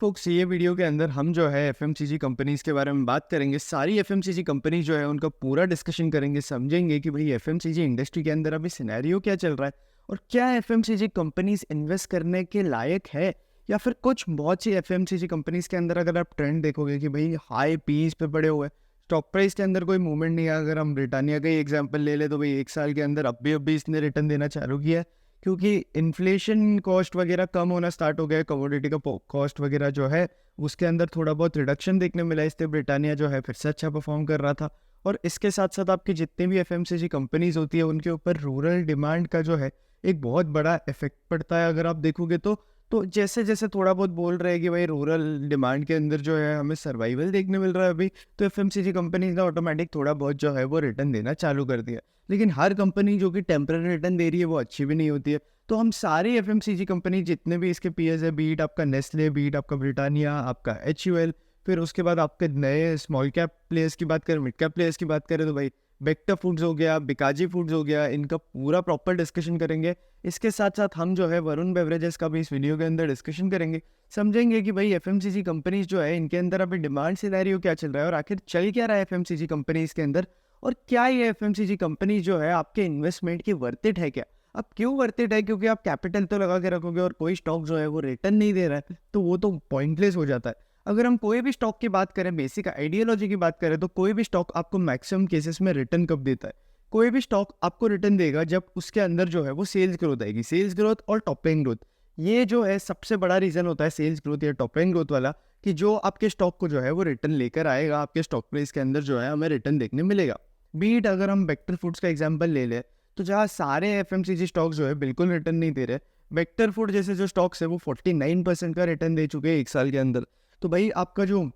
Focus ये video के अंदर हम जो है एफएमसीजी कंपनीज के बारे में बात करेंगे। सारी एफएमसीजी कंपनी जो है उनका पूरा डिस्कशन करेंगे, समझेंगे कि भाई एफएमसीजी इंडस्ट्री के अंदर अभी सिनेरियो क्या चल रहा है और क्या एफएमसीजी कंपनीज इन्वेस्ट करने के लायक है या फिर कुछ। बहुत सी एफएमसीजी कंपनीज के अंदर अगर आप ट्रेंड देखोगे कि भाई हाई पीस पे पड़े हुए हैं, स्टॉक प्राइस के अंदर कोई मूवमेंट नहीं है। अगर हम ब्रिटानिया का ही एग्जाम्पल ले ले तो भाई 1 साल के अंदर अभी इसने रिटर्न देना चालू किया है, क्योंकि इन्फ्लेशन कॉस्ट वगैरह कम होना स्टार्ट हो गया है। कमोडिटी का कॉस्ट वगैरह जो है उसके अंदर थोड़ा बहुत रिडक्शन देखने मिला है, इसलिए ब्रिटानिया जो है फिर से अच्छा परफॉर्म कर रहा था। और इसके साथ साथ आपकी जितनी भी एफएमसीजी कंपनीज होती है उनके ऊपर रूरल डिमांड का जो है एक बहुत बड़ा इफेक्ट पड़ता है। अगर आप देखोगे तो जैसे जैसे थोड़ा बहुत बोल रहे हैं कि भाई रूरल डिमांड के अंदर जो है हमें सर्वाइवल देखने मिल रहा है अभी, तो एफएमसीजी कंपनीज ने ऑटोमेटिक थोड़ा बहुत जो है वो रिटर्न देना चालू कर दिया। लेकिन हर कंपनी जो कि टेम्पररी रिटर्न दे रही है वो अच्छी भी नहीं होती है। तो हम सारी एफएमसीजी कंपनी जितने भी इसके पीएस है, बीट आपका नेस्ले, बीट आपका ब्रिटानिया, आपका एचयूएल, फिर उसके बाद आपके नए स्मॉल कैप प्लेयर्स की बात करें, मिड कैप प्लेयर्स की बात करें तो भाई बेक्टर फूड्स हो गया, बिकाजी फूड्स हो गया, इनका पूरा प्रॉपर डिस्कशन करेंगे। इसके साथ साथ हम जो है वरुण बेवरेजेस का भी इस वीडियो के अंदर डिस्कशन करेंगे, समझेंगे कि भाई एफएमसीजी कंपनीज जो है इनके अंदर अभी डिमांड सिनेरियो क्या चल रहा है और आखिर चल क्या रहा है एफएमसीजी कंपनीज के अंदर, और क्या ये एफएमसीजी कंपनी जो है आपके इन्वेस्टमेंट की वर्थ इट है क्या। अब क्यों वर्थ इट है, क्योंकि आप कैपिटल तो लगा के रखोगे और कोई स्टॉक जो है वो रिटर्न नहीं दे रहा है तो वो तो पॉइंटलेस हो जाता है। अगर हम कोई भी स्टॉक की बात करें, बेसिक आइडियोलॉजी की बात करें, तो कोई भी स्टॉक आपको मैक्सिमम केसेस में रिटर्न कब देता है? कोई भी स्टॉक आपको रिटर्न देगा जब उसके अंदर जो है वो सेल्स ग्रोथ आएगी। सेल्स ग्रोथ और टॉप लाइन ग्रोथ, ये जो है सबसे बड़ा रीजन होता है सेल्स ग्रोथ या टॉप लाइन ग्रोथ वाला, कि जो आपके स्टॉक को जो है वो रिटर्न लेकर आएगा, आपके स्टॉक प्राइस के अंदर जो है हमें रिटर्न देखने मिलेगा। बीट अगर हम वेक्टर फूड्स का एग्जाम्पल ले लें तो जहाँ सारे एफएमसीजी स्टॉक जो है बिल्कुल रिटर्न नहीं दे रहे, वेक्टर फूड जैसे जो स्टॉक्स है वो 49% का रिटर्न दे चुके हैं 1 साल के अंदर। तो भाई आपका जो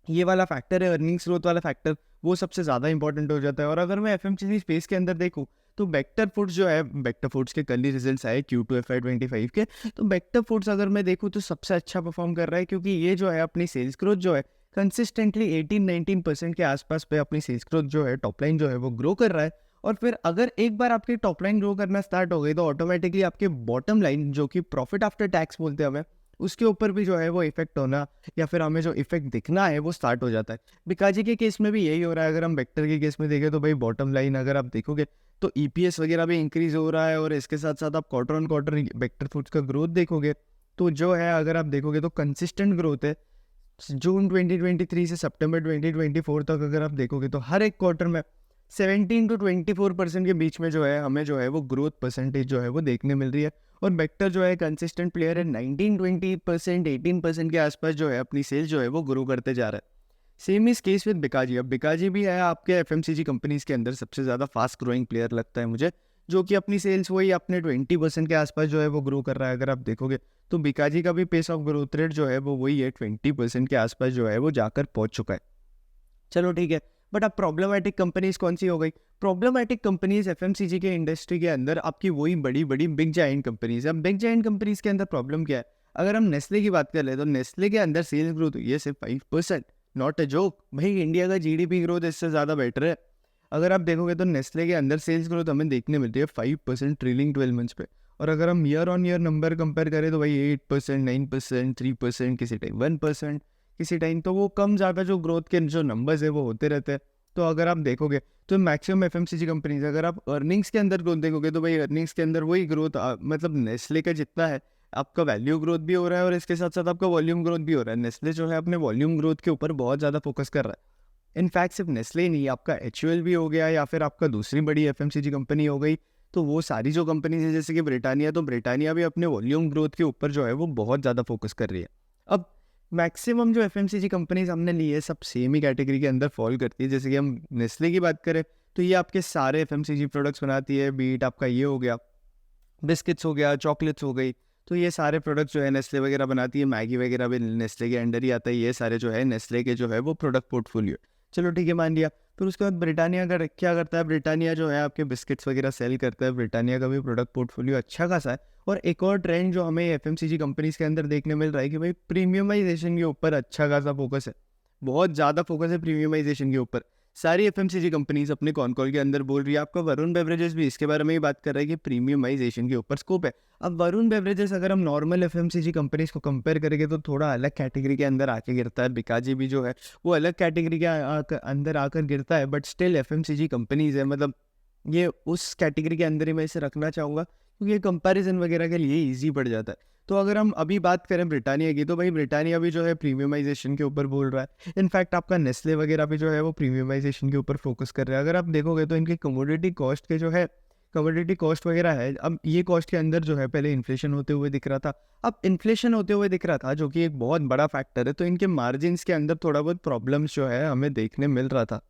ये वाला फैक्टर है, अर्निंग्स ग्रोथ वाला फैक्टर, वो सबसे ज़्यादा इंपॉर्टेंट हो जाता है। और अगर मैं एफएमसीजी स्पेस के अंदर देखूँ तो वेक्टर फूड्स जो है, वेक्टर फूड्स के कल ही रिजल्ट्स आए Q2 FY25 के, तो वेक्टर फूड्स अगर मैं देखूँ तो सबसे अच्छा परफॉर्म कर रहा है, क्योंकि ये जो है अपनी सेल्स ग्रोथ जो है कंसिस्टेंटली 18-19% के आसपास पे अपनी सेल्स ग्रोथ जो है, टॉप लाइन जो है वो ग्रो कर रहा है। और फिर अगर एक बार आपकी टॉप लाइन ग्रो करना स्टार्ट हो गई तो ऑटोमेटिकली आपके बॉटम लाइन, जो कि प्रॉफिट आफ्टर टैक्स बोलते हैं हमें, उसके ऊपर भी जो है वो इफेक्ट होना या फिर हमें जो इफेक्ट दिखना है वो स्टार्ट हो जाता है। बिकाजी के केस में भी यही हो रहा है। अगर हम वेक्टर के केस में देखें तो भाई बॉटम लाइन अगर आप देखोगे तो ईपीएस वगैरह भी इंक्रीज हो रहा है, और इसके साथ साथ आप quarter on quarter vector foods का ग्रोथ देखोगे तो जो है अगर आप देखोगे तो कंसिस्टेंट ग्रोथ है। जून 2023 से सितंबर 2024 तक अगर आप देखोगे तो हर एक क्वार्टर में 17 to 24% के बीच में जो है हमें जो है वो ग्रोथ परसेंटेज जो है वो देखने मिल रही है। और वेक्टर जो है कंसिस्टेंट प्लेयर है, 19-20% 18% के आसपास जो है अपनी सेल्स जो है वो ग्रो करते जा रहा है। सेम इस केस विद बिकाजी। अब बिकाजी भी है आपके एफएमसीजी कंपनीज के अंदर सबसे ज़्यादा फास्ट ग्रोइंग प्लेयर लगता है मुझे, जो कि अपनी सेल्स वही अपने 20% के आसपास जो है वो ग्रो कर रहा है। अगर आप देखोगे तो बिकाजी का भी पेस ऑफ ग्रोथ रेट जो है वो वही है, 20% के आसपास जो है वो जाकर पहुंच चुका है। चलो ठीक है, बट अब प्रॉब्लमेटिक कंपनीज कौन सी हो गई? प्रॉब्लमेटिक कंपनीज एफएमसीजी के इंडस्ट्री के अंदर आपकी वही बड़ी बड़ी बिग जायंट कंपनीज है। अब बिग जायंट कंपनीज के अंदर प्रॉब्लम क्या है? अगर हम नेस्ले की बात कर ले तो नेस्ले के अंदर सेल्स ग्रोथ हुई है सिर्फ 5%, नॉट अ जोक भाई। इंडिया का जीडीपी ग्रोथ इससे ज़्यादा बेटर है। अगर आप देखोगे तो नेस्ले के अंदर सेल्स ग्रोथ हमें देखने मिलती है 5% ट्रेलिंग 12 मंथ्स पे। और अगर हम year on year number compare करें तो भाई 8%, 9%, 3%, किसी टाइम 1%, किसी टाइम तो वो कम ज़्यादा जो ग्रोथ के जो नंबर्स है वो होते रहते हैं। तो अगर आप देखोगे तो मैक्सिमम एफएमसीजी कंपनीज, अगर आप अर्निंग्स के अंदर ग्रोथ देखोगे तो भाई अर्निंग्स के अंदर वही ग्रोथ मतलब नेस्ले का जितना है आपका वैल्यू ग्रोथ भी हो रहा है और इसके साथ साथ आपका वॉल्यूम ग्रोथ भी हो रहा है। नेस्ले जो है अपने वॉल्यूम ग्रोथ के ऊपर बहुत ज़्यादा फोकस कर रहा है। इनफैक्ट सिर्फ नेस्ले ही नहीं, आपका एचयूएल भी हो गया या फिर आपका दूसरी बड़ी एफएमसीजी कंपनी हो गई, तो वो सारी जो कंपनीज है जैसे कि ब्रिटानिया, तो ब्रिटानिया भी अपने वॉल्यूम ग्रोथ के ऊपर जो है वो बहुत ज़्यादा फोकस कर रही है। अब मैक्सिमम जो एफएमसीजी कंपनीज हमने ली है सब सेम ही कैटेगरी के अंदर फॉल करती है। जैसे कि हम नेस्ले की बात करें तो ये आपके सारे एफएमसीजी प्रोडक्ट्स बनाती है। बीट आपका ये हो गया, बिस्किट्स हो गया, चॉकलेट्स हो गई, तो ये सारे प्रोडक्ट्स जो है नेस्ले वगैरह बनाती है। मैगी वगैरह भी नेस्ले के अंडर ही आता है। ये सारे जो है नेस्ले के जो है वो प्रोडक्ट पोर्टफोलियो। चलो ठीक है, मान लिया। फिर उसके बाद ब्रिटानिया का क्या करता है? ब्रिटानिया जो है आपके बिस्किट्स वगैरह सेल करता है। ब्रिटानिया का भी प्रोडक्ट पोर्टफोलियो अच्छा खासा है। और एक और ट्रेंड जो हमें एफएमसीजी कंपनीज के अंदर देखने मिल रहा है कि भाई प्रीमियमाइजेशन के ऊपर अच्छा खासा फोकस है, बहुत ज़्यादा फोकस है प्रीमियमाइजेशन के ऊपर। सारी एफएमसीजी कंपनीज अपने कॉन कॉल के अंदर बोल रही है। आपका वरुण बेवरेजेस भी इसके बारे में ही बात कर रहा है कि प्रीमियमाइजेशन के ऊपर स्कोप है। अब वरुण बेवरेजेस अगर हम नॉर्मल एफएमसीजी कंपनीज को कंपेयर करेंगे तो थोड़ा अलग कैटेगरी के अंदर आके गिरता है। बिकाजी भी जो है वो अलग कैटेगरी के अंदर आकर गिरता है, बट स्टिल एफएमसीजी कंपनीज है, मतलब ये उस कैटेगरी के अंदर ही मैं इसे रखना चाहूँगा क्योंकि ये कंपैरिजन वगैरह के लिए ईजी पड़ जाता है। तो अगर हम अभी बात करें ब्रिटानिया की, तो भाई ब्रिटानिया भी जो है प्रीमियमाइजेशन के ऊपर बोल रहा है। इनफैक्ट आपका नेस्ले वगैरह भी जो है वो प्रीमियमाइजेशन के ऊपर फोकस कर रहा है। अगर आप देखोगे तो इनके कमोडिटी कॉस्ट के जो है कमोडिटी कॉस्ट वगैरह है, अब ये कॉस्ट के अंदर जो है पहले इन्फ्लेशन होते हुए दिख रहा था, अब इन्फ्लेशन होते हुए दिख रहा था, जो कि एक बहुत बड़ा फैक्टर है। तो इनके मार्जिन्स के अंदर थोड़ा बहुत प्रॉब्लम्स जो है हमें देखने मिल रहा था।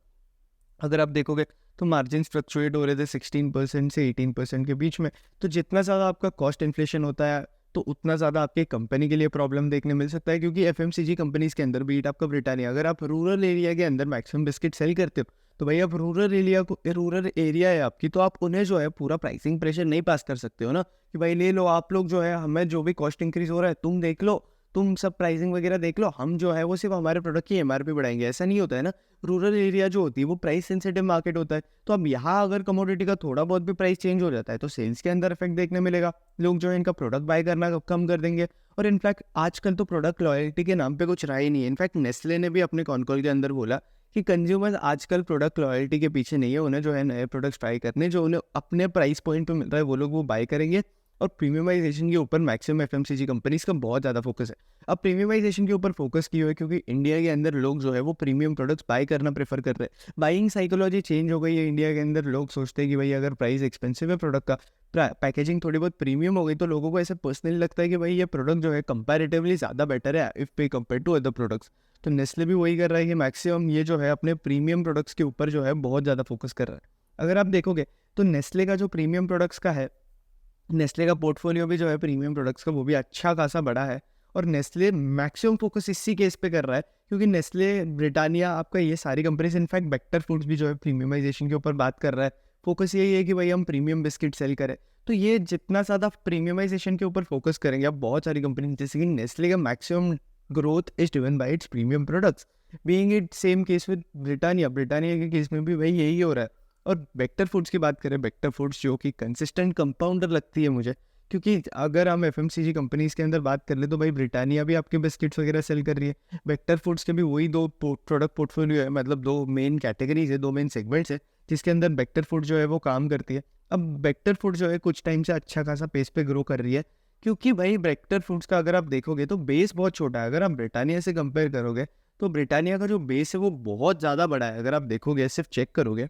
अगर आप देखोगे तो मार्जिन्स फ्लक्चुएट हो रहे थे 16% से 18% के बीच में। तो जितना ज़्यादा आपका कॉस्ट इन्फ्लेशन होता है तो उतना ज़्यादा आपके कंपनी के लिए प्रॉब्लम देखने मिल सकता है, क्योंकि एफएमसीजी कंपनीज के अंदर बीट आपका ब्रिटानिया, अगर आप रूरल एरिया के अंदर मैक्सिमम बिस्किट सेल करते हो तो भाई आप रूरल एरिया है आपकी, तो आप उन्हें जो है पूरा प्राइसिंग प्रेशर नहीं पास कर सकते हो ना कि भाई ले लो आप लोग, जो है हमें जो भी कॉस्ट इंक्रीज हो रहा है तुम देख लो, तुम सब प्राइसिंग वगैरह देख लो, हम जो है वो सिर्फ हमारे प्रोडक्ट की एमआरपी बढ़ाएंगे। ऐसा नहीं होता है ना। रूरल एरिया जो होती है वो प्राइस सेंसिटिव मार्केट होता है। तो अब यहाँ अगर कमोडिटी का थोड़ा बहुत भी प्राइस चेंज हो जाता है तो सेल्स के अंदर इफेक्ट देखने मिलेगा। लोग जो है इनका प्रोडक्ट बाय करना कम कर देंगे। और इनफैक्ट आजकल तो प्रोडक्ट लॉयल्टी के नाम पे कुछ रहा ही नहीं है। इनफैक्ट नेस्ले ने भी अपने कॉनकॉल के अंदर बोला कि कंज्यूमर्स आजकल प्रोडक्ट लॉयल्टी के पीछे नहीं है, उन्हें जो है नए प्रोडक्ट्स ट्राई करने, जो उन्हें अपने प्राइस पॉइंट पे मिल रहा है वो लोग वो बाय करेंगे। और प्रीमियमाइजेशन के ऊपर मैक्सिमम एफएमसीजी कंपनीज का बहुत ज़्यादा फोकस है। अब प्रीमियमाइजेशन के ऊपर फोकस किया है क्योंकि इंडिया के अंदर लोग जो है वो प्रीमियम प्रोडक्ट्स बाय करना प्रेफर कर रहे हैं। बाइंग साइकोलॉजी चेंज हो गई है इंडिया के अंदर। लोग सोचते हैं कि भाई अगर प्राइस एक्सपेंसिव है प्रोडक्ट का, पैकेजिंग थोड़ी बहुत प्रीमियम हो गई, तो लोगों को ऐसे पर्सनली लगता है कि भाई ये प्रोडक्ट जो है कंपैरेटिवली ज़्यादा बेटर है इफ़ पे कंपेयर टू अदर प्रोडक्ट्स। तो नेस्ले भी वही कर रहा है कि मैक्सिमम ये जो है अपने प्रीमियम प्रोडक्ट्स के ऊपर जो है बहुत ज़्यादा फोकस कर रहा है। अगर आप देखोगे तो नेस्ले का जो प्रीमियम प्रोडक्ट्स का है, नेस्ले का पोर्टफोलियो भी जो है प्रीमियम प्रोडक्ट्स का वो भी अच्छा खासा बड़ा है। और नेस्ले मैक्सिमम फोकस इसी केस पे कर रहा है क्योंकि नेस्ले, ब्रिटानिया, आपका ये सारी कंपनीज, इनफैक्ट बेक्टर फूड्स भी जो है प्रीमियमाइजेशन के ऊपर बात कर रहा है। फोकस यही है कि भाई हम प्रीमियम बिस्किट सेल करें। तो ये जितना ज़्यादा प्रीमियमाइजेशन के ऊपर फोकस करेंगे, अब बहुत सारी कंपनी जैसे कि नेस्ले का maximum growth is driven by it's premium products. Being it same case with Britannia, Britannia के केस में भी भाई यही हो रहा है। और बेक्टर फूड्स की बात करें, बेक्टर फूड्स जो कि कंसिस्टेंट कंपाउंडर लगती है मुझे, क्योंकि अगर हम एफएमसीजी कंपनीज के अंदर बात कर ले तो भाई ब्रिटानिया भी आपके बिस्किट्स वगैरह सेल कर रही है। बेक्टर फूड्स के भी वही दो प्रोडक्ट पोर्टफोलियो है, मतलब दो मेन कैटेगरीज है, दो मेन सेगमेंट्स है जिसके अंदर बेक्टर फूड जो है वो काम करती है। अब बेक्टर फूड जो है कुछ टाइम से अच्छा खासा पेस पे ग्रो कर रही है, क्योंकि भाई बेक्टर फूड्स का अगर आप देखोगे तो बेस बहुत छोटा है। अगर आप ब्रिटानिया से कंपेयर करोगे तो ब्रिटानिया का जो बेस है वो बहुत ज़्यादा बड़ा है। अगर आप देखोगे, सिर्फ चेक करोगे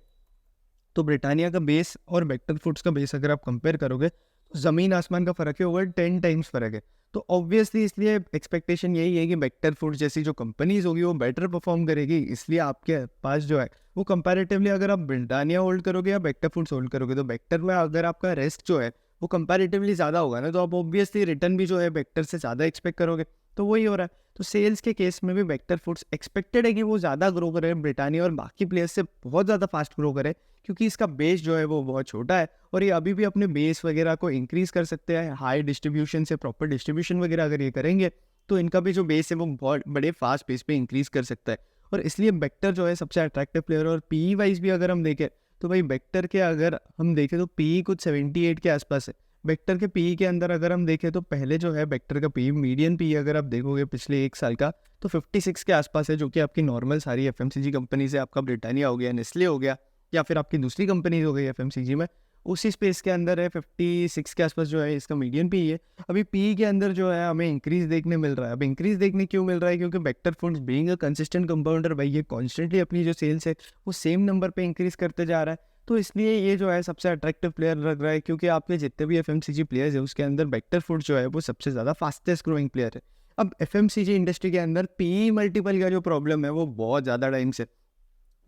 तो ब्रिटानिया का बेस और बेक्टर फूड्स का बेस अगर आप कंपेयर करोगे तो ज़मीन आसमान का फ़र्क है, ओवर 10 टाइम्स फ़र्क है। तो ऑब्वियसली इसलिए एक्सपेक्टेशन यही है कि बेक्टर फूड्स जैसी जो कंपनीज होगी वो बेटर परफॉर्म करेगी। इसलिए आपके पास जो है वो कंपैरेटिवली, अगर आप ब्रिटानिया होल्ड करोगे या बेक्टर फूड्स होल्ड करोगे, तो बेक्टर में अगर आपका रिस्क जो है वो कंपैरेटिवली ज़्यादा होगा ना, तो आप ऑब्वियसली रिटर्न भी जो है बेक्टर से ज़्यादा एक्सपेक्ट करोगे। तो वही हो रहा है। तो सेल्स के केस में भी बेक्टर फूड्स एक्सपेक्टेड है कि वो ज़्यादा ग्रो करे, ब्रिटानिया और बाकी प्लेयर्स से बहुत ज़्यादा फास्ट ग्रो करे, क्योंकि इसका बेस जो है वो बहुत छोटा है और ये अभी भी अपने बेस वगैरह को इंक्रीज कर सकते हैं। हाई डिस्ट्रीब्यूशन से प्रॉपर डिस्ट्रीब्यूशन वगैरह अगर ये करेंगे तो इनका भी जो बेस है वो बहुत बड़े फास्ट बेस पे इंक्रीज कर सकता है। और इसलिए बेक्टर जो है सबसे अट्रैक्टिव प्लेयर। और पीई वाइज भी अगर हम देखें तो भाई बेक्टर के अगर हम देखें तो पीई कुछ 78 के आसपास है। बेक्टर के पीई के अंदर अगर हम देखें तो पहले जो है बेक्टर का पीई, मीडियन पीई अगर आप देखोगे पिछले एक साल का, तो 56 के आसपास है, जो कि आपकी नॉर्मल सारी एफएमसीजी कंपनी से, आपका ब्रिटानिया हो गया, नेस्ले हो गया, या फिर आपकी दूसरी कंपनीज हो गई एफएमसीजी में, उसी स्पेस के अंदर है। 56 के आसपास जो है इसका मीडियन पी है। अभी पी के अंदर जो है हमें इंक्रीज देखने मिल रहा है। अब इंक्रीज देखने क्यों मिल रहा है? क्योंकि Bector foods being a consistent compounder, भाई ये कॉन्स्टेंटली अपनी जो सेल्स है वो सेम नंबर पे इंक्रीज करते जा रहा है। तो इसलिए ये जो है सबसे अट्रैक्टिव प्लेयर लग रहा है, क्योंकि आपके जितने भी एफएमसीजी प्लेयर्स है उसके अंदर बेक्टर फूड्स जो है वो सबसे ज़्यादा फास्टेस्ट ग्रोइंग प्लेयर है। अब एफएमसीजी इंडस्ट्री के अंदर पी मल्टीपल का जो प्रॉब्लम है वो बहुत ज़्यादा टाइम से,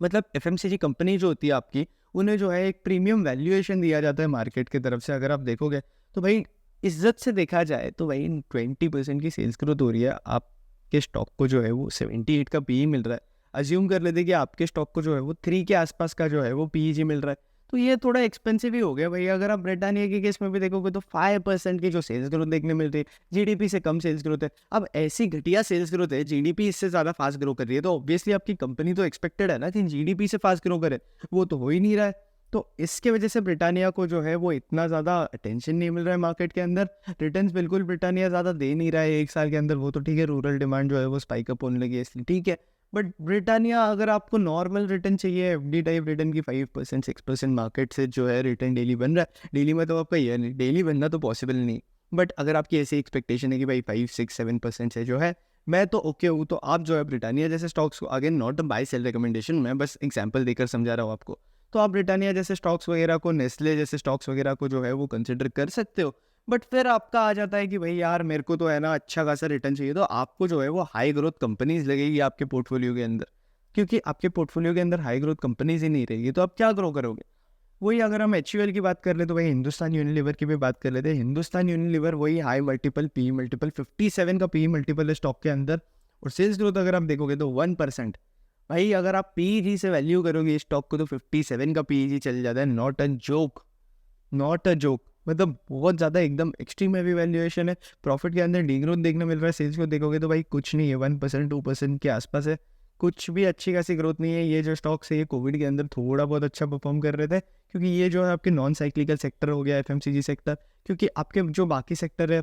मतलब एफएमसीजी कंपनी जो होती है आपकी, उन्हें जो है एक प्रीमियम वैल्यूएशन दिया जाता है मार्केट की तरफ से। अगर आप देखोगे तो भाई इज्जत से देखा जाए तो भाई 20% की सेल्स ग्रोथ हो रही है, आपके स्टॉक को जो है वो 78 का पी मिल रहा है। अज्यूम कर लेते कि आपके स्टॉक को जो है वो 3 के आसपास का जो है वो पी मिल रहा है। तो ये थोड़ा एक्सपेंसिव ही हो गया भाई। अगर आप ब्रिटानिया के केस में भी देखोगे तो 5% की जो सेल्स ग्रोथ देखने मिल रही है, जीडीपी से कम सेल्स ग्रोथ है। अब ऐसी घटिया सेल्स ग्रोथ है, जीडीपी इससे ज़्यादा फास्ट ग्रो कर रही है, तो ऑब्वियसली आपकी कंपनी तो एक्सपेक्टेड है ना कि जीडीपी से फास्ट ग्रो करे, वो तो हो ही नहीं रहा है। तो इसके वजह से ब्रिटानिया को जो है वो इतना ज़्यादा अटेंशन नहीं मिल रहा है मार्केट के अंदर। रिटर्न्स बिल्कुल ब्रिटानिया ज़्यादा दे नहीं रहा है एक साल के अंदर, वो तो ठीक है, रूरल डिमांड जो है वो स्पाइक अप होने लगी है इसलिए ठीक है। बट ब्रिटानिया अगर आपको नॉर्मल रिटर्न चाहिए, एफडी टाइप रिटर्न की 5% 6% मार्केट से जो है रिटर्न डेली बन रहा है, डेली में तो आपका ये नहीं, डेली बनना तो पॉसिबल नहीं। बट अगर आपकी ऐसी एक्सपेक्टेशन है कि भाई 5 6 7% से जो है मैं तो ओके हूँ, तो आप जो है ब्रिटानिया जैसे स्टॉक्स को, again not a buy sell recommendation, मैं बस एग्जांपल देकर समझा रहा हूँ आपको, तो आप ब्रिटानिया जैसे स्टॉक्स वगैरह को, नेस्ले जैसे स्टॉक्स वगैरह को जो है वो कंसिडर कर सकते हो। बट फिर आपका आ जाता है कि भाई यार मेरे को तो है ना अच्छा खासा रिटर्न चाहिए, तो आपको जो है वो हाई ग्रोथ कंपनीज लगेगी आपके पोर्टफोलियो के अंदर, क्योंकि आपके पोर्टफोलियो के अंदर हाई ग्रोथ कंपनीज ही नहीं रहेगी, तो आप क्या ग्रो करोगे। वही अगर हम एचयूएल की बात कर ले तो भाई हिंदुस्तान यूनिलीवर की भी बात कर लेते हैं। हिंदुस्तान यूनिलीवर वही हाई मल्टीपल, पी मल्टीपल 57 का पी मल्टीपल है स्टॉक के अंदर, और सेल्स ग्रोथ अगर आप देखोगे तो 1%। भाई अगर आप पीई से वैल्यू करोगे इस स्टॉक को तो 57 का पीई चल जाता है। Not a joke, not a joke, मतलब बहुत ज़्यादा एकदम एक्सट्रीम हैवी वैल्यूएशन है। प्रॉफिट के अंदर डीग्रोथ देखने मिल रहा है, सेल्स को देखोगे तो भाई कुछ नहीं है, 1% 2% के आसपास है, कुछ भी अच्छी खासी ग्रोथ नहीं है। ये जो स्टॉक्स है ये कोविड के अंदर थोड़ा बहुत अच्छा परफॉर्म कर रहे थे, क्योंकि ये जो है आपके नॉन साइक्लिकल सेक्टर हो गया एफएमसीजी सेक्टर, क्योंकि आपके जो बाकी सेक्टर है,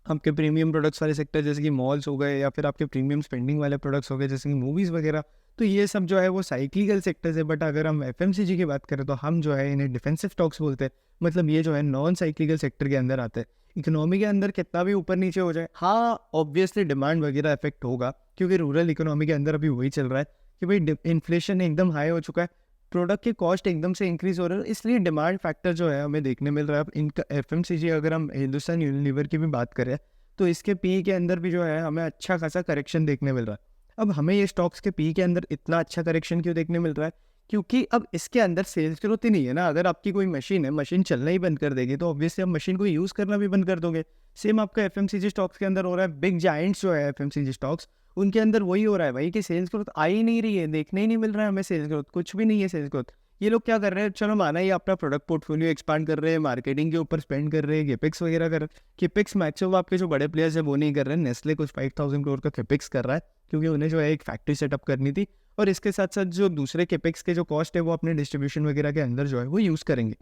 आपके प्रीमियम प्रोडक्ट्स वाले सेक्टर जैसे कि मॉल्स हो गए, या फिर आपके प्रीमियम स्पेंडिंग वाले प्रोडक्ट्स हो गए जैसे कि मूवीज़ वगैरह, तो ये सब जो है वो साइक्लिकल सेक्टर्स है। बट अगर हम एफएमसीजी की बात करें तो हम जो है इन्हें डिफेंसिव स्टॉक्स बोलते हैं, मतलब ये जो है नॉन साइक्लिकल सेक्टर के अंदर आते हैं। इकोनॉमी के अंदर कितना भी ऊपर नीचे हो जाए, हाँ ऑब्वियसली डिमांड वगैरह इफेक्ट होगा, क्योंकि रूरल इकोनॉमी के अंदर अभी वही चल रहा है कि भाई इन्फ्लेशन एकदम हाई हो चुका है, प्रोडक्ट के कॉस्ट एकदम से इंक्रीज हो रहे हैं, इसलिए डिमांड फैक्टर जो है हमें देखने मिल रहा है। अब इनका एफएमसीजी अगर हम हिंदुस्तान यूनिलीवर की भी बात करें तो इसके पी के अंदर भी जो है हमें अच्छा खासा करेक्शन देखने मिल रहा है। अब हमें ये स्टॉक्स के पी के अंदर इतना अच्छा करेक्शन क्यों देखने मिल रहा है, क्योंकि अब इसके अंदर सेल्स ग्रोथ ही नहीं है ना। अगर आपकी कोई मशीन है, मशीन चलना ही बंद कर देगी तो ऑब्वियसली आप मशीन को यूज़ करना भी बंद कर दोगे। सेम आपका एफएमसीजी स्टॉक्स के अंदर हो रहा है। बिग जाइंट्स जो है एफएमसीजी स्टॉक्स, उनके अंदर वही हो रहा है भाई कि सेल्स ग्रोथ आ ही नहीं रही है, देखने ही नहीं मिल रहा है हमें सेल्स ग्रोथ, कुछ भी नहीं है सेल्स ग्रोथ। ये लोग क्या कर रहे हैं, चलो माना ही अपना प्रोडक्ट पोर्टफोलियो एक्सपांड कर रहे हैं, मार्केटिंग के ऊपर स्पेंड कर रहे हैं, केपेक्स वगैरह कर रहे हैं। केपेक्स मैक्सिमम आपके जो बड़े प्लेयर्स हैं वो नहीं कर रहे हैं। नेस्ले कुछ 5000 करोड़ का केपेक्स कर रहा है, क्योंकि उन्हें जो है एक फैक्ट्री सेटअप करनी थी, और इसके साथ साथ जो दूसरे केपेक्स के जो कॉस्ट है वो अपने डिस्ट्रीब्यूशन वगैरह के अंदर जो है वो यूज़ करेंगे।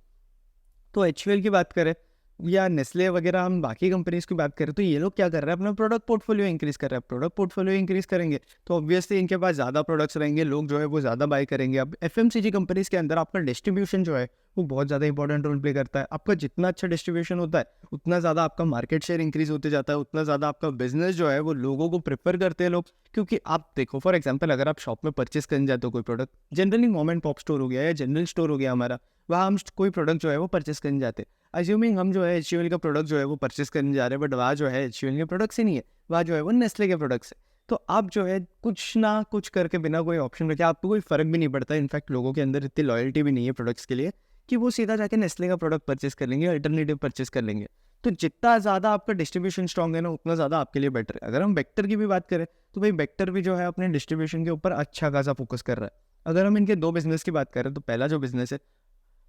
तो एचयूएल की बात करें या नेस्ले वगैरह, हम बाकी कंपनीज की बात करें, तो ये लोग क्या कर रहे हैं, अपना प्रोडक्ट पोर्टफोलियो इंक्रीज कर रहे हैं। प्रोडक्ट पोर्टफोलियो इंक्रीज करेंगे तो ऑब्वियसली इनके पास ज़्यादा प्रोडक्ट्स रहेंगे, लोग जो है वो ज़्यादा बाय करेंगे। अब एफएमसीजी कंपनीज के अंदर आपका डिस्ट्रीब्यूशन जो है वो बहुत ज़्यादा इंपॉर्टेंट रोल प्ले करता है। आपका जितना अच्छा डिस्ट्रीब्यूशन होता है उतना ज़्यादा आपका मार्केट शेयर इंक्रीज होते जाता है, उतना ज़्यादा आपका बिजनेस जो है वो लोगों को प्रेफर करते हैं लोग। क्योंकि आप देखो फॉर एग्जाम्पल, अगर आप शॉप में परचेस करने जाते हो कोई product, generally mom and pop store हो गया या जनरल स्टोर हो गया हमारा, वहाँ हम कोई प्रोडक्ट जो है वो परचेस करने जाते हैं। अज्यूमिंग हम जो है एचयूएल का प्रोडक्ट जो है वो परचेस करने जा रहे हैं, बट वहाँ जो है एचयूएल के प्रोडक्ट्स ही नहीं है, वहाँ जो है वो नेस्ले के प्रोडक्ट्स है। तो आप जो है कुछ ना कुछ करके बिना कोई ऑप्शन रखे, आपको कोई फ़र्क भी नहीं पड़ता। इनफैक्ट लोगों के अंदर इतनी लॉयल्टी भी नहीं है प्रोडक्ट्स के लिए कि वो सीधा जाके नेस्ले का प्रोडक्ट परचेस कर लेंगे, अल्टरनेटिव परचेस कर लेंगे। तो जितना ज़्यादा आपका डिस्ट्रीब्यूशन स्ट्रॉन्ग है ना, उतना ज़्यादा आपके लिए बेटर है। अगर हम बेक्टर की भी बात करें तो भाई बेक्टर भी जो है अपने डिस्ट्रीब्यूशन के ऊपर अच्छा खासा फोकस कर रहा है। अगर हम इनके दो बिजनेस की बात करें तो पहला जो बिजनेस है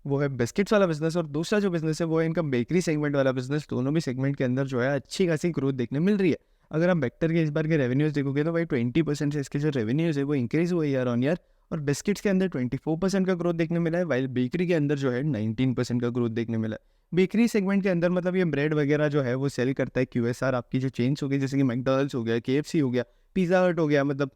वो है बिस्किट्स वाला बिजनेस, और दूसरा जो बिजनेस है वो है इनका बेकरी सेगमेंट वाला बिजनेस। दोनों भी सेगमेंट के अंदर जो है अच्छी खासी ग्रोथ देखने मिल रही है। अगर आप बेक्टर के इस बार के रेवेन्यूज देखोगे तो भाई 20% से इसके जो रेवेन्यूज है वो इंक्रीज हुए ईयर ऑन ईयर, और बिस्किट्स के अंदर 24% का ग्रोथ देखने मिला है, वाइल बेकरी के अंदर जो है 19% का ग्रोथ देखने मिला है। बेकरी सेगमेंट के अंदर मतलब ये ब्रेड वगैरह जो है वो सेल करता है क्यूएसआर, आपकी जो चेन्स हो गई जैसे कि मैकडॉनल्ड्स हो गया, केएफसी हो गया, पिज़्ज़ा हट हो गया, मतलब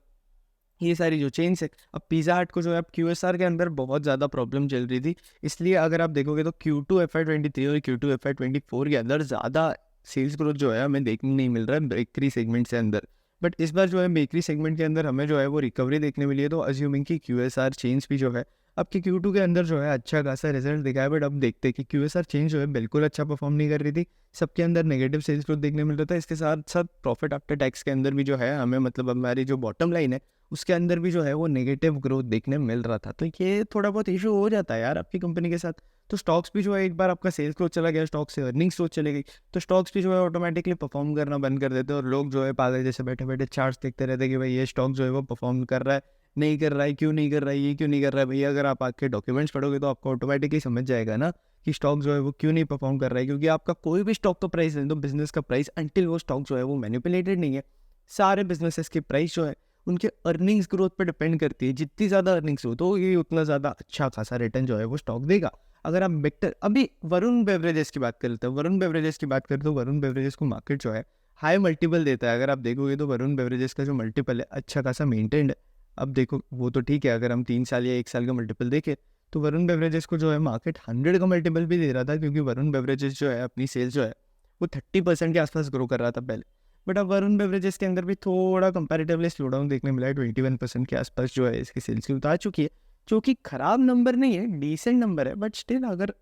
ये सारी जो चेन्स है। अब पिज़्ज़ा हट को जो है अब क्यूएसआर के अंदर बहुत ज़्यादा प्रॉब्लम चल रही थी, इसलिए अगर आप देखोगे तो Q2 FY23 और Q2 FY24 के अंदर ज़्यादा सेल्स ग्रोथ जो है हमें देखने नहीं मिल रहा है बेकरी सेगमेंट से अंदर। बट इस बार जो है बेकरी सेगमेंट के अंदर हमें जो है वो रिकवरी देखने मिली है, तो अज्यूमिंग की क्यूएसआर चेंज भी जो है आपके Q2 के अंदर जो है अच्छा खासा रिजल्ट दिखा है। बट अब देखते हैं कि क्यूएसआर चेंज जो है बिल्कुल अच्छा परफॉर्म नहीं कर रही थी, सबके अंदर नेगेटिव सेल्स ग्रोथ देखने मिल रहा था। इसके साथ साथ प्रॉफिट आफ्टर टैक्स के अंदर भी जो है हमें, मतलब हमारी जो बॉटम लाइन है उसके अंदर भी जो है वो नेगेटिव ग्रोथ देखने मिल रहा था। तो ये थोड़ा बहुत इशू हो जाता है यार आपकी कंपनी के साथ। तो स्टॉक्स भी जो है एक बार आपका सेल्स ग्रोथ चला गया, स्टॉक से अर्निंग्स ग्रोथ चली गई, तो स्टॉक्स भी जो है ऑटोमेटिकली परफॉर्म करना बंद कर देते हैं, और लोग जो है पागल जैसे बैठे बैठे चार्ट्स देखते रहते हैं कि भाई ये स्टॉक जो है वो परफॉर्म कर रहा है, नहीं कर रहा है, क्यों नहीं कर रहा है, ये क्यों नहीं कर रहा है। भैया अगर आप आके डॉक्यूमेंट्स पढ़ोगे तो आपको ऑटोमेटिकली समझ जाएगा ना कि स्टॉक जो है वो क्यों नहीं परफॉर्म कर रहा है, क्योंकि आपका कोई भी स्टॉक का प्राइस है तो बिजनेस का प्राइस अंटिल वो स्टॉक जो है वो मैनिपुलेटेड नहीं है। सारे बिजनेसेस की प्राइस जो है उनके अर्निंग्स ग्रोथ पर डिपेंड करती है। जितनी ज़्यादा अर्निंग्स हो तो ये उतना ज़्यादा अच्छा खासा रिटर्न जो है वो स्टॉक देगा। अगर आप बेटर अभी वरुण बेवरेजेस की बात कर लेते हैं, वरुण बेवरेजेस की बात करें तो वरुण बेवरेजेस को मार्केट जो है हाई मल्टीपल देता है। अगर आप देखोगे तो वरुण बेवरेजेस का जो मल्टीपल है अच्छा खासा मेंटेन्ड है। अब देखो वो तो ठीक है, अगर हम 3 साल या 1 साल का मल्टीपल देखें तो वरुण बेवरेजेस को जो है मार्केट 100 का मल्टीपल भी दे रहा था, क्योंकि वरुण बेवरेजेस जो है अपनी सेल्स जो है वो 30% के आसपास ग्रो कर रहा था पहले। बट अब वरुण बेवरेजेस के अंदर भी थोड़ा कंपैरेटिवली स्लो डाउन देखने मिला है। 21% के आसपास जो है इसकी सेल्स की उतार चुकी है, जो कि खराब नंबर नहीं है, डिसेंट नंबर है। बट स्टिल अगर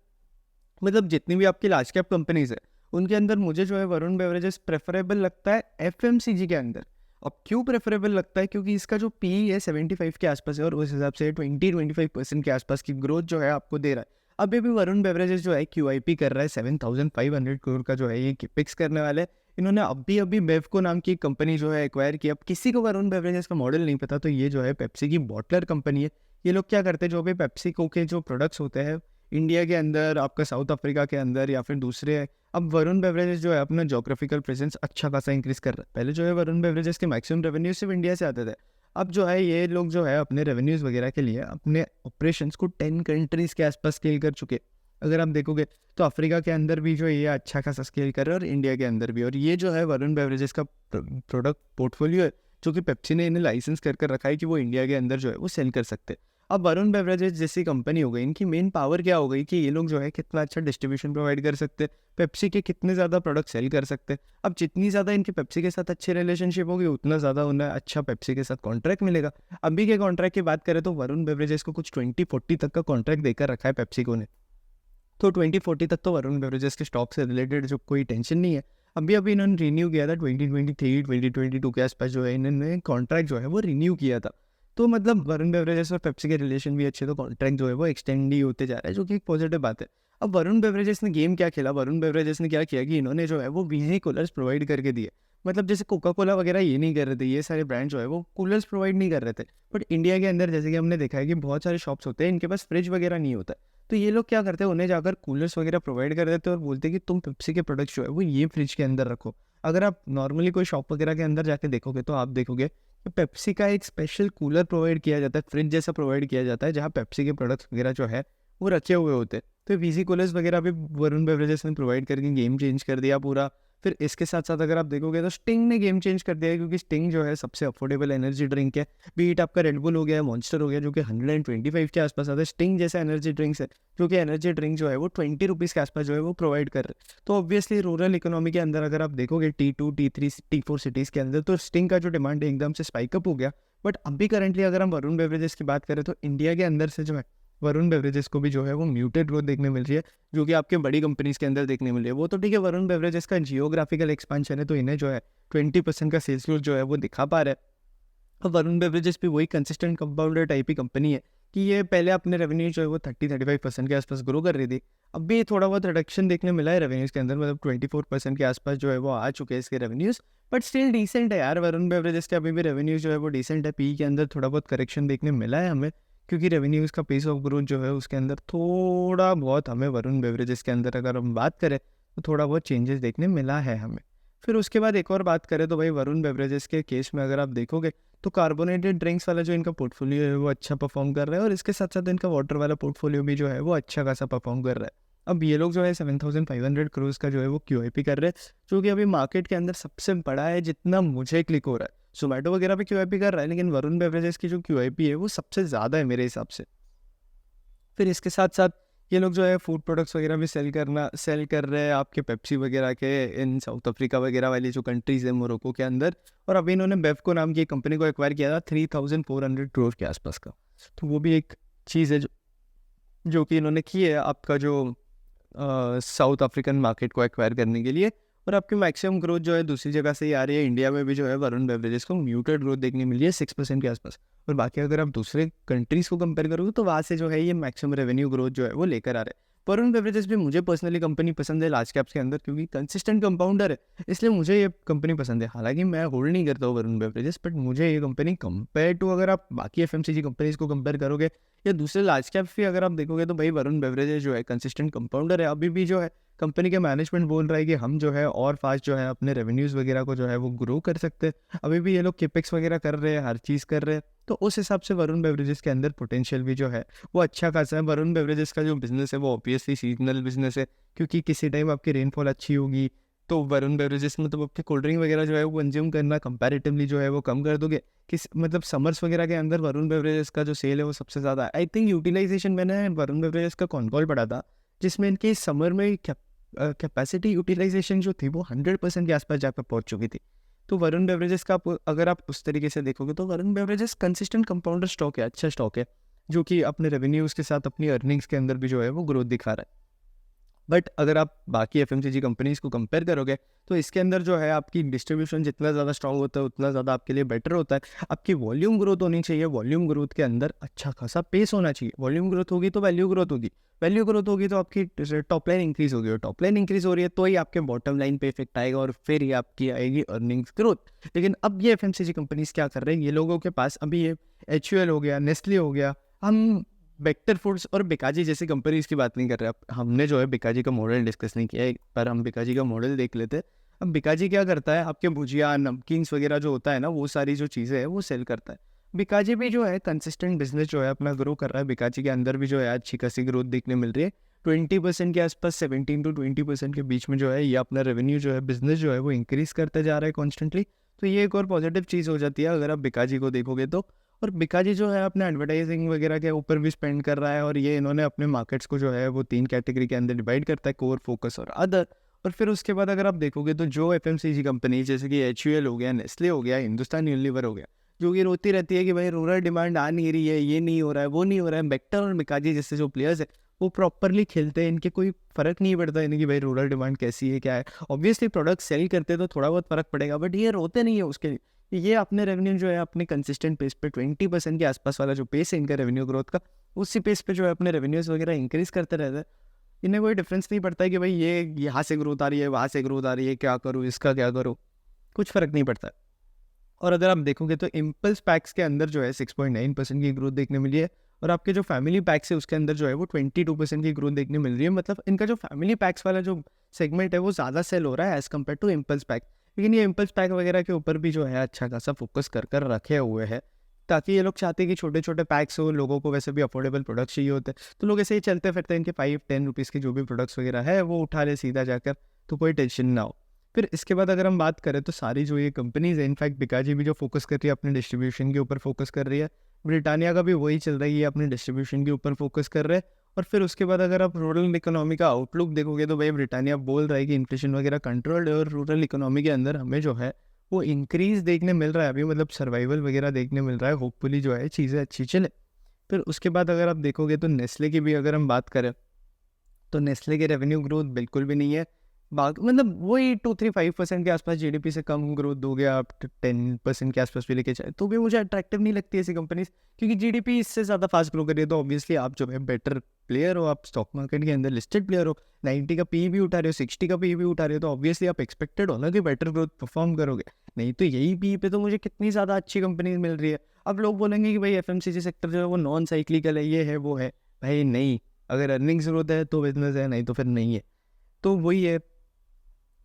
मतलब जितनी भी आपकी लार्ज कैप कंपनीज है उनके अंदर मुझे जो है वरुण बेवरेजेस प्रेफरेबल लगता है एफएमसीजी के अंदर। अब क्यों प्रेफरेबल लगता है, क्योंकि इसका जो पी है 75 के आसपास है और उस हिसाब से 20-25% के आसपास की ग्रोथ जो है आपको दे रहा है। अभी भी वरुण बेवरेजेस जो है क्यूआईपी कर रहा है, 7,500 करोड़ का जो है ये पिक्स करने वाले हैं। इन्होंने अभी अभी बेवको नाम की कंपनी जो है एक्वायर की। अब किसी को वरुण बेवरेजेस का मॉडल नहीं पता तो ये जो है पेप्सी की बॉटलर कंपनी है। ये लोग क्या करते हैं, जो भी पेप्सी को के जो प्रोडक्ट्स होते हैं इंडिया के अंदर, आपका साउथ अफ्रीका के अंदर या फिर दूसरे, अब वरुण बेवरेजेस जो है अपना जोग्राफिकल प्रेजेंस अच्छा खासा इंक्रीज कर रहा है। पहले जो है वरुण बेवरेजेस के मैक्सिमम रेवेन्यू सिर्फ इंडिया से आते थे। अब जो है ये लोग जो है अपने रेवेन्यूज़ वगैरह के लिए अपने ऑपरेशंस को 10 कंट्रीज़ के आसपास स्केल कर चुके। अगर आप देखोगे तो अफ्रीका के अंदर भी जो है ये अच्छा खासा स्केल कर रहा है और इंडिया के अंदर भी। और ये जो है वरुण बेवरेजेस का प्रोडक्ट पोर्टफोलियो है, जो कि पेप्सी ने इन्हें लाइसेंस कर कर रखा है कि वो इंडिया के अंदर जो है वो सेल कर सकते हैं। अब वरुण बेवरेजेस जैसी कंपनी हो गई, इनकी मेन पावर क्या हो गई कि ये लोग जो है कितना अच्छा डिस्ट्रीब्यूशन प्रोवाइड कर सकते हैं, पेप्सी के कितने ज़्यादा प्रोडक्ट सेल कर सकते हैं। अब जितनी ज़्यादा इनकी पेप्सी के साथ अच्छी रिलेशनशिप होगी उतना ज़्यादा उन्हें अच्छा पेप्सी के साथ कॉन्ट्रैक्ट मिलेगा। अभी के कॉन्ट्रैक्ट की बात करें तो वरुण बेवरेजेस को कुछ 2040 तक का कॉन्ट्रैक्ट देकर रखा है पेप्सी को ने। तो 2040 तक तो वरुण बेवरेजेस के स्टॉक से रिलेटेड जो कोई टेंशन नहीं है। अभी अभी इन्होंने रिन्यू किया था 2023-2022 के आसपास जो है इन्होंने कॉन्ट्रैक्ट जो है वो रिन्यू किया था। तो मतलब वरुण बेवरेजेस और पेप्सी के रिलेशन भी अच्छे, तो कॉन्ट्रैक्ट जो है वो एक्सटेंड ही होते जा रहा है, जो कि एक पॉजिटिव बात है। अब वरुण बेवरेजेस ने गेम क्या खेला, वरुण बेवरेजेस ने क्या किया कि इन्होंने जो है वो वीजी कूलर्स प्रोवाइड करके दिए। मतलब जैसे कोका कोला वगैरह ये नहीं कर रहे थे, ये सारे ब्रांड जो है वो कूलर्स प्रोवाइड नहीं कर रहे थे। बट इंडिया के अंदर जैसे कि हमने देखा है कि बहुत सारे शॉप्स होते हैं इनके पास फ्रिज वगैरह नहीं होता, तो ये लोग क्या करते हैं उन्हें जाकर कूलर्स वगैरह प्रोवाइड कर देते हैं और बोलते हैं कि तुम पेप्सी के प्रोडक्ट्स जो है वो ये फ्रिज के अंदर रखो। अगर आप नॉर्मली कोई शॉप वगैरह के अंदर जाके देखोगे तो आप देखोगे कि पेप्सी का एक स्पेशल कूलर प्रोवाइड किया जाता है, फ्रिज जैसा प्रोवाइड किया जाता है, जहाँ पेप्सी के प्रोडक्ट्स वगैरह जो है वो रखे हुए होते हैं। तो वीजी कूलर्स वगैरह भी वरुण बेवरेजेस ने प्रोवाइड करके गेम चेंज कर दिया पूरा। फिर इसके साथ साथ अगर आप देखोगे तो स्टिंग ने गेम चेंज कर दिया है, क्योंकि स्टिंग जो है सबसे अफोर्डेबल एनर्जी ड्रिंक है। बीट आपका रेडबुल हो गया, मॉन्स्टर हो गया, जो कि 125 के आसपास आता है। स्टिंग जैसा एनर्जी ड्रिंक्स है, जो कि एनर्जी ड्रिंक जो है वो 20 रुपीज़ के आसपास जो है वो प्रोवाइड कर रहे हैं। तो ऑब्वियसली रूरल इकोनॉमी के अंदर अगर आप देखोगे T2, T3, T4 सिटीज़ के अंदर तो स्टिंग का जो डिमांड है एकदम से स्पाइकअप हो गया। बट अभी करंटली अगर हम वरुण बेवरेजेस की बात करें तो इंडिया के अंदर से जो है वरुण बेवरेजेस को भी जो है वो म्यूटेड ग्रोथ देखने मिल रही है, जो कि आपके बड़ी कंपनीज के अंदर देखने मिल रही है। वो तो ठीक है, वरुण बेवरेजेस का जियोग्राफिकल एक्सपांशन है तो इन्हें जो है 20% का सेल्स ग्रोथ जो है वो दिखा पा रहा है। अब वरुण बेवरेजेस भी वही कंसिस्टेंट कंपाउंडर टाइप की कंपनी है कि ये पहले अपने रेवेन्यू जो है वो 30-35% के आसपास ग्रो कर रही थी। अब भी थोड़ा बहुत रिडक्शन देखने मिला है रेवेन्यूज़ के अंदर, मतलब 24% के आसपास जो है वो आ चुके हैं इसके रेवेन्यूज़। बट स्टिल डिसेंट है यार, वरुण बेवरेजेस के अभी भी रेवेन्यूज जो है वो डिसेंट है। पी के अंदर थोड़ा बहुत करेक्शन देखने मिला है हमें, क्योंकि रेवेन्यूज़ का पेस ऑफ ग्रोथ जो है उसके अंदर थोड़ा बहुत हमें वरुण बेवरेजेस के अंदर अगर हम बात करें तो थोड़ा बहुत चेंजेस देखने मिला है हमें। फिर उसके बाद एक और बात करें तो भाई वरुण बेवरेजेस के केस में अगर आप देखोगे तो कार्बोनेटेड ड्रिंक्स वाला जो इनका पोर्टफोलियो है वो अच्छा परफॉर्म कर रहा है, और इसके साथ साथ इनका वाटर वाला पोर्टफोलियो भी जो है वो अच्छा खासा परफॉर्म कर रहा है। अब ये लोग जो है 7,500 करोड़ का जो है वो क्यूआईपी कर रहे हैं, जो कि अभी मार्केट के अंदर सबसे बड़ा है जितना मुझे क्लिक हो रहा है। जोमेटो वगैरह भी क्यूआईपी कर रहा है, लेकिन वरुण बेवरेजेस की जो क्यूआईपी है वो सबसे ज़्यादा है मेरे हिसाब से। फिर इसके साथ साथ ये लोग जो है फूड प्रोडक्ट्स वगैरह भी सेल कर रहे हैं आपके पेप्सी वगैरह के इन साउथ अफ्रीका वगैरह वाली जो कंट्रीज़ है, मोरक्को के अंदर। और अभी इन्होंने बेवको नाम की कंपनी को एक्वायर किया था 3,400 करोड़ के आसपास का। तो वो भी एक चीज़ है जो कि इन्होंने की है आपका जो साउथ अफ्रीकन मार्केट को एक्वायर करने के लिए। और आपकी मैक्सिमम ग्रोथ जो है दूसरी जगह से ही आ रही है। इंडिया में भी जो है वरुण बेवरेजेस को म्यूटेड ग्रोथ देखने मिली है 6% के आसपास। और बाकी अगर आप दूसरे कंट्रीज़ को कंपेयर करोगे तो वहाँ से जो है ये मैक्सिमम रेवेन्यू ग्रोथ जो है वो लेकर आ रहे हैं। वरुण बेवरेजेस भी मुझे पर्सनली कंपनी पसंद है लार्ज कैप्स के अंदर, क्योंकि कंसिस्टेंट कंपाउंडर है, इसलिए मुझे ये कंपनी पसंद है। हालांकि मैं होल्ड नहीं करता हूँ वरुण बेवरेजेस, बट मुझे ये कंपनी कंपेयर टू, अगर आप बाकी एफएमसीजी कंपनीज को कंपेयर करोगे या दूसरे लार्ज कैप्स भी अगर आप देखोगे, तो भाई वरुण बेवरेजेस जो है कंसिस्टेंट कंपाउंडर है। अभी भी जो है कंपनी के मैनेजमेंट बोल रहा है कि हम जो है और फास्ट जो है अपने रेवेन्यूज़ वगैरह को जो है वो ग्रो कर सकते हैं। अभी भी ये लोग केपेक्स वगैरह कर रहे हैं, हर चीज़ कर रहे हैं, तो उस हिसाब से वरुण बेवरेजेस के अंदर पोटेंशियल भी जो है वो अच्छा खासा है। वरुण बेवरेजेस का जो बिजनेस है वो ऑब्वियसली सीजनल बिजनेस है, क्योंकि किसी टाइम आपकी रेनफॉल अच्छी होगी तो वरुण बेवरेजेस मतलब आपके कोल्ड ड्रिंक वगैरह जो है वो कंज्यूम करना कंपैरेटिवली जो है वो कम कर दोगे। किस मतलब समर्स वगैरह के अंदर वरुण बेवरेजेस का जो सेल है वो सबसे ज़्यादा है। आई थिंक यूटिलाइजेशन, मैंने वरुण बेवरेजेस का कॉन कॉल पढ़ा था जिसमें इनके समर में कैपेसिटी यूटिलाइजेशन जो थी वो 100% के आसपास जाकर पहुंच चुकी थी। तो वरुण बेवरेजेस का अगर आप उस तरीके से देखोगे तो Varun beverages consistent compounder stock है, अच्छा स्टॉक है, जो कि अपने रेवेन्यूज़ के साथ अपनी अर्निंग्स के अंदर भी जो है वो ग्रोथ दिखा रहा है। बट अगर आप बाकी एफएमसीजी कंपनीज़ को कंपेयर करोगे तो इसके अंदर जो है आपकी डिस्ट्रीब्यूशन जितना ज़्यादा स्ट्रांग होता है उतना ज़्यादा आपके लिए बेटर होता है। आपकी वॉल्यूम ग्रोथ होनी चाहिए, वॉल्यूम ग्रोथ के अंदर अच्छा खासा पेस होना चाहिए। वॉल्यूम ग्रोथ होगी तो वैल्यू ग्रोथ होगी, वैल्यू ग्रोथ होगी तो आपकी टॉप लाइन इंक्रीज होगी, और टॉप लाइन इंक्रीज हो रही है तो ही आपके बॉटम लाइन पे इफेक्ट आएगा और फिर ही आपकी आएगी अर्निंग्स ग्रोथ। लेकिन अब ये एफएमसीजी कंपनीज क्या कर रहे हैं, ये लोगों के पास अभी ये एचयूएल हो गया, नेस्ले हो गया, हम बेक्टर फूड्स और बिकाजी जैसी कंपनीज की बात नहीं कर रहे। अब हमने जो है बिकाजी का मॉडल डिस्कस नहीं किया है, एक बार हम बिकाजी का मॉडल देख लेते हैं। अब बिकाजी क्या करता है, आपके भुजिया नमकीन्स वगैरह जो होता है ना, वो सारी जो चीज़ें हैं वो सेल करता है। बिकाजी भी जो है कंसिस्टेंट बिजनेस जो है अपना ग्रो कर रहा है। बिकाजी के अंदर भी जो है अच्छी खासी ग्रोथ देखने मिल रही है, 20% के आसपास, 17 to 20% के बीच में जो है ये अपना रेवेन्यू जो है बिजनेस जो है वो इंक्रीज करता जा रहा है कॉन्स्टेंटली। तो ये एक और पॉजिटिव चीज़ हो जाती है अगर आप बिकाजी को देखोगे तो। और बिकाजी जो है अपने एडवर्टाइजिंग वगैरह के ऊपर भी स्पेंड कर रहा है, और ये इन्होंने अपने मार्केट्स को जो है वो 3 कैटेगरी के अंदर डिवाइड करता है, कोर, फोकस और अदर। और फिर उसके बाद अगर आप देखोगे तो जो एफएमसीजी कंपनी जैसे कि एचयूएल हो गया, नेस्ले हो गया, हिंदुस्तान यूनिलीवर हो गया, जो कि रोती रहती है कि भाई रूरल डिमांड आ नहीं रही है, ये नहीं हो रहा है, वो नहीं हो रहा है, बेक्टर और बिकाजी जैसे जो प्लेयर्स है वो प्रॉपरली खेलते हैं, इनके कोई फर्क नहीं पड़ता इनकी भाई रूरल डिमांड कैसी है क्या है। ऑब्वियसली प्रोडक्ट सेल करते तो थोड़ा बहुत फर्क पड़ेगा, बट ये रोते नहीं है उसके लिए। ये अपने रेवेन्यू जो है अपने कंसिस्टेंट पेस पे 20% के आसपास वाला जो पेस है इनका रेवेन्यू ग्रोथ का, उसी पेस पे जो है अपने रेवेन्यूज वगैरह इंक्रीज करते रहते हैं। इन्हें कोई डिफरेंस नहीं पड़ता है कि भाई ये यहाँ से ग्रोथ आ रही है, वहाँ से ग्रोथ आ रही है, क्या करूँ, इसका क्या करूँ, कुछ फ़र्क नहीं पड़ता। और अगर आप देखोगे तो इम्पल्स पैक्स के अंदर जो है 6.9% की ग्रोथ देखने मिली है, और आपके जो फैमिली पैक्स है उसके अंदर जो है वो 22% की ग्रोथ देखने मिल रही है। मतलब इनका जो फैमिली पैक्स वाला जो सेगमेंट है वो ज़्यादा सेल हो रहा है as compared to impulse pack. लेकिन ये इम्पल्स पैक वगैरह के ऊपर भी जो है अच्छा खासा फोकस कर कर रखे हुए हैं, ताकि ये लोग चाहते हैं कि छोटे छोटे पैक्स हो, लोगों को वैसे भी अफोर्डेबल प्रोडक्ट्स चाहिए होते हैं, तो लोग ऐसे ही चलते फिरते इनके 5-10 रुपीज़ के जो भी प्रोडक्ट्स वगैरह है वो उठा ले सीधा जाकर, तो कोई टेंशन ना हो। फिर इसके बाद अगर हम बात करें तो सारी जो ये कंपनीज है, इनफैक्ट बिकाजी भी जो फोकस कर रही है अपने डिस्ट्रीब्यूशन के ऊपर फोकस कर रही है, ब्रिटानिया का भी वही चल रही है, अपने डिस्ट्रीब्यूशन के ऊपर फोकस कर रहे हैं। और फिर उसके बाद अगर आप रूरल इकोनॉमी का आउटलुक देखोगे तो भाई ब्रिटानिया बोल रहा है कि इन्फ्लेशन वगैरह कंट्रोल्ड है, और रूरल इकोनॉमी के अंदर हमें जो है वो इंक्रीज देखने मिल रहा है अभी, मतलब सर्वाइवल वगैरह देखने मिल रहा है। होपफुली जो है चीज़ें अच्छी चले। फिर उसके बाद अगर आप देखोगे तो नेस्ले की भी अगर हम बात करें तो नेस्ले के रेवेन्यू ग्रोथ बिल्कुल भी नहीं है, मतलब वही 2-3-5% के आसपास जीडीपी से कम ग्रोथ दोगे आप, 10% के आसपास भी लेके जाए तो भी मुझे अट्रैक्टिव नहीं लगती ऐसी कंपनीज, क्योंकि जीडीपी इससे ज़्यादा फास्ट ग्रो कर रही है। तो ऑब्वियसली आप जो है बेटर प्लेयर हो, आप स्टॉक मार्केट के अंदर लिस्टेड प्लेयर हो, 90 का पी भी उठा रहे हो, 60 का पी भी उठा रहे हो, तो ऑब्वियसली आप एक्सपेक्टेड हो ना कि बेटर ग्रोथ परफॉर्म करोगे। नहीं तो यही पी पे तो मुझे कितनी ज़्यादा अच्छी कंपनीज मिल रही है। अब लोग बोलेंगे कि भाई एफएमसीजी सेक्टर जो है वो नॉन साइक्लिकल है, ये है वो है। भाई नहीं, अगर अर्निंग्स ग्रोथ है तो बिजनेस है, नहीं तो फिर नहीं है। तो वही है,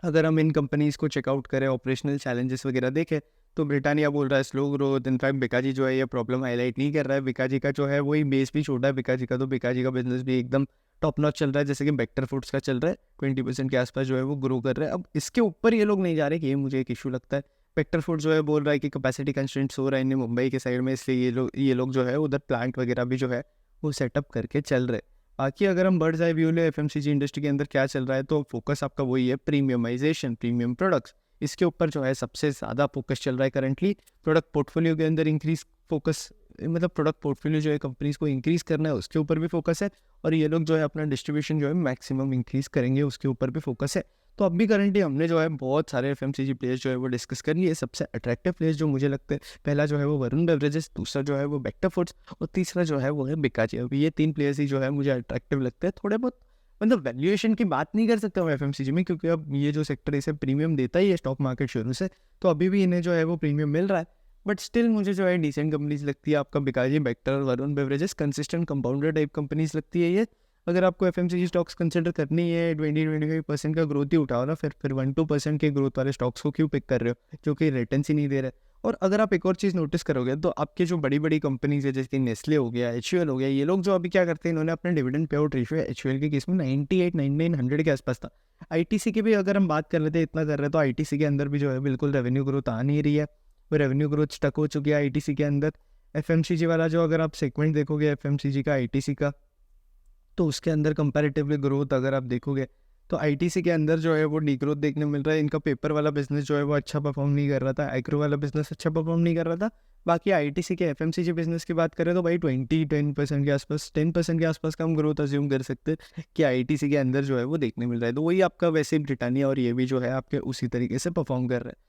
अगर हम इन कंपनीज़ को चेकआउट करें, ऑपरेशनल चैलेंजेस वगैरह देखें, तो ब्रिटानिया बोल रहा है स्लो ग्रोथ। इनफैक्ट बिकाजी जो है ये प्रॉब्लम हाईलाइट नहीं कर रहा है। बिकाजी का जो है वही बेस भी छोटा है बिकाजी का, तो बिकाजी का बिजनेस भी एकदम टॉप नॉच चल रहा है, जैसे कि बेक्टर फूड्स का चल रहा है, 20% के आसपास जो है वो ग्रो कर रहा है। अब इसके ऊपर ये लोग नहीं जा रहे, कि ये मुझे एक इशू लगता है। बेक्टर फूड्स जो है बोल रहा है कि कैपेसिटी कंस्ट्रेंट्स हो रहा है इन्हें मुंबई के साइड में, इसलिए ये लोग जो है उधर प्लांट वगैरह भी जो है वो सेटअप करके चल रहे। बाकी अगर हम बर्ड्स आई व्यू ले एफएमसीजी इंडस्ट्री के अंदर क्या चल रहा है, तो फोकस आपका वही है, प्रीमियमाइजेशन, प्रीमियम प्रोडक्ट्स, इसके ऊपर जो है सबसे ज़्यादा फोकस चल रहा है करंटली। प्रोडक्ट पोर्टफोलियो के अंदर इंक्रीज फोकस, मतलब प्रोडक्ट पोर्टफोलियो जो है कंपनीज को इंक्रीज करना है उसके ऊपर भी फोकस है, और ये लोग जो है अपना डिस्ट्रीब्यूशन जो है मैक्सिमम इंक्रीज करेंगे उसके ऊपर भी फोकस है। तो अभी करंटली हमने जो है बहुत सारे एफएमसीजी प्लेयर्स जो है वो डिस्कस कर लिए। सबसे अट्रैक्टिव प्लेयर्स जो मुझे लगते हैं, पहला जो है वो वरुण बेवरेजेस, दूसरा जो है वो बेक्टर फूड्स, और तीसरा जो है वो है बिकाजी। अभी ये 3 प्लेयर्स ही जो है मुझे अट्रैक्टिव लगते हैं। थोड़े बहुत मतलब वैल्यूएशन की बात नहीं कर सकता मैं एफएमसीजी में, क्योंकि अब ये जो सेक्टर इसे प्रीमियम देता ही है स्टॉक मार्केट शुरू से, तो अभी भी इन्हें जो है वो प्रीमियम मिल रहा है। बट स्टिल मुझे जो है डिसेंट कंपनीज लगती है। आपका Bikaji, Bector, Varun beverages, consistent compounder type companies लगती है ये। अगर आपको एफएमसीजी स्टॉक्स कंसिडर करनी है, 20-25% का ग्रोथ ही उठाओ ना, फिर 1-2% के ग्रोथ वाले स्टॉक्स को क्यों पिक कर रहे हो जो कि रिटर्न्स ही नहीं दे रहे। और अगर आप एक और चीज़ नोटिस करोगे तो आपके जो बड़ी बड़ी कंपनीज है, जैसे कि नेस्ले हो गया, एचयूएल हो गया, ये लोग जो अभी क्या करते हैं, इन्होंने अपने dividend pay out ratio HUL के केस में 98, 99, 100 के आसपास था। आईटीसी की भी अगर हम बात कर लेते हैं, इतना कर रहे हैं, तो आईटीसी के अंदर भी जो है बिल्कुल रेवेन्यू ग्रोथ आ नहीं रही है, वो रेवेन्यू ग्रोथ स्टक हो चुकी है आईटीसी के अंदर। एफएमसीजी वाला जो अगर आप सेगमेंट देखोगे एफएमसीजी का, आईटीसी का, तो उसके अंदर कंपैरेटिवली ग्रोथ अगर आप देखोगे तो आईटीसी के अंदर जो है वो डी ग्रोथ देखने को मिल रहा है। इनका पेपर वाला बिजनेस जो है वो अच्छा परफॉर्म नहीं कर रहा था, एग्रो वाला बिजनेस अच्छा परफॉर्म नहीं कर रहा था। बाकी आईटीसी के एफएमसीजी बिजनेस की बात करें तो भाई 10% के आसपास, 10% के आसपास का हम ग्रोथ अज्यूम कर सकते हैं कि आईटीसी के अंदर जो है वो देखने मिल रहा है। तो वही आपका वैसे ब्रिटानिया और ये भी जो है आपके उसी तरीके से परफॉर्म कर रहे हैं।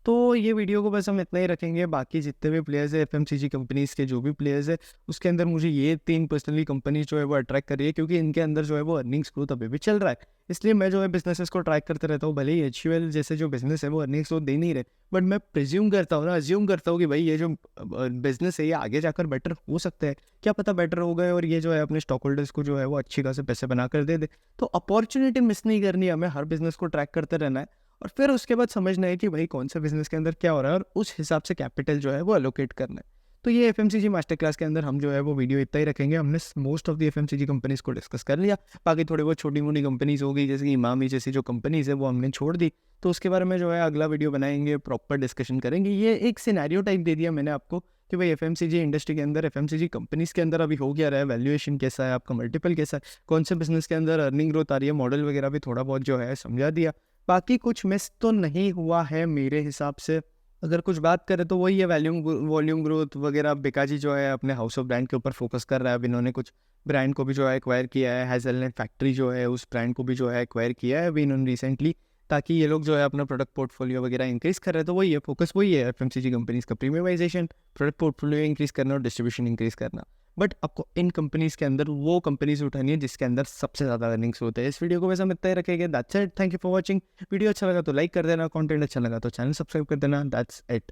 तो ये वीडियो को बस हम इतना ही रखेंगे। बाकी जितने भी प्लेयर्स है एफएमसीजी कंपनीज़ के, जो भी प्लेयर्स है, उसके अंदर मुझे ये 3 पर्सनली कंपनीज जो है वो अट्रैक्ट कर रही है, क्योंकि इनके अंदर जो है वो अर्निंग्स ग्रोथ अभी भी चल रहा है। इसलिए मैं जो है बिजनेसेस को ट्रैक करते रहता हूँ। भले ही एचयूएल जैसे जो बिजनेस है वो अर्निंग्स ग्रोथ दे नहीं रहे, बट मैं प्रिज्यूम करता हूँ ना, अज्यूम करता हूँ कि भाई ये जो बिजनेस है ये आगे जाकर बेटर हो सकता है, क्या पता बेटर हो गए और ये जो है अपने स्टॉक होल्डर्स को जो है वो अच्छी खासे पैसे बना कर दे दे। तो अपॉर्चुनिटी मिस नहीं करनी है हमें, हर बिजनेस को ट्रैक करते रहना है और फिर उसके बाद समझना है कि भाई कौन सा बिजनेस के अंदर क्या हो रहा है और उस हिसाब से कैपिटल जो है वो एलोकेट करना है। तो ये एफएमसीजी मास्टर क्लास के अंदर हम जो है वो वीडियो इतना ही रखेंगे। हमने most of the FMCG companies को डिस्कस कर लिया। बाकी थोड़ी बहुत छोटी मोटी कंपनीज हो गई, जैसे कि इमामी जैसी जो कंपनीज है वो हमने छोड़ दी, तो उसके बारे में जो है अगला वीडियो बनाएंगे, प्रॉपर डिस्कशन करेंगे। ये एक सिनेरियो टाइप दे दिया मैंने आपको कि भाई एफएमसीजी इंडस्ट्री के अंदर, एफएमसीजी कंपनीज के अंदर अभी हो क्या रहा है, वैल्यूएशन कैसा है, आपका मल्टीपल कैसा है, कौन से बिजनेस के अंदर अर्निंग ग्रोथ आ रही है, मॉडल वगैरह भी थोड़ा बहुत जो है समझा दिया। बाकी कुछ मिस तो नहीं हुआ है मेरे हिसाब से। अगर कुछ बात करें तो वही है वॉल्यूम ग्रोथ वगैरह। बिकाजी जो है अपने हाउस ऑफ ब्रांड के ऊपर फोकस कर रहा है। अब इन्होंने कुछ ब्रांड को भी जो है एक्वायर किया है, हेज़लनट फैक्ट्री जो है उस ब्रांड को भी जो है एक्वायर किया है अभी इन्होंने रिसेंटली, ताकि ये लोग जो है अपना प्रोडक्ट पोर्टफोलियो वगैरह इंक्रीज़ कर रहे हैं। तो वही है फोकस, वही है एफएमसीजी कंपनीज़ का, प्रीमियमाइजेशन, प्रोडक्ट पोर्टफोलियो इंक्रीज़ करना और डिस्ट्रीब्यूशन इंक्रीज़ करना। बट आपको इन कंपनीज़ के अंदर वो कंपनीज़ उठानी है जिसके अंदर सबसे ज़्यादा अर्निंग्स होते हैं। इस वीडियो को वैसे हम इतना ही रखेंगे। That's it, thank you for watching. Video अच्छा लगा तो लाइक कर देना, कंटेंट अच्छा लगा तो चैनल सब्सक्राइब कर देना। That's it.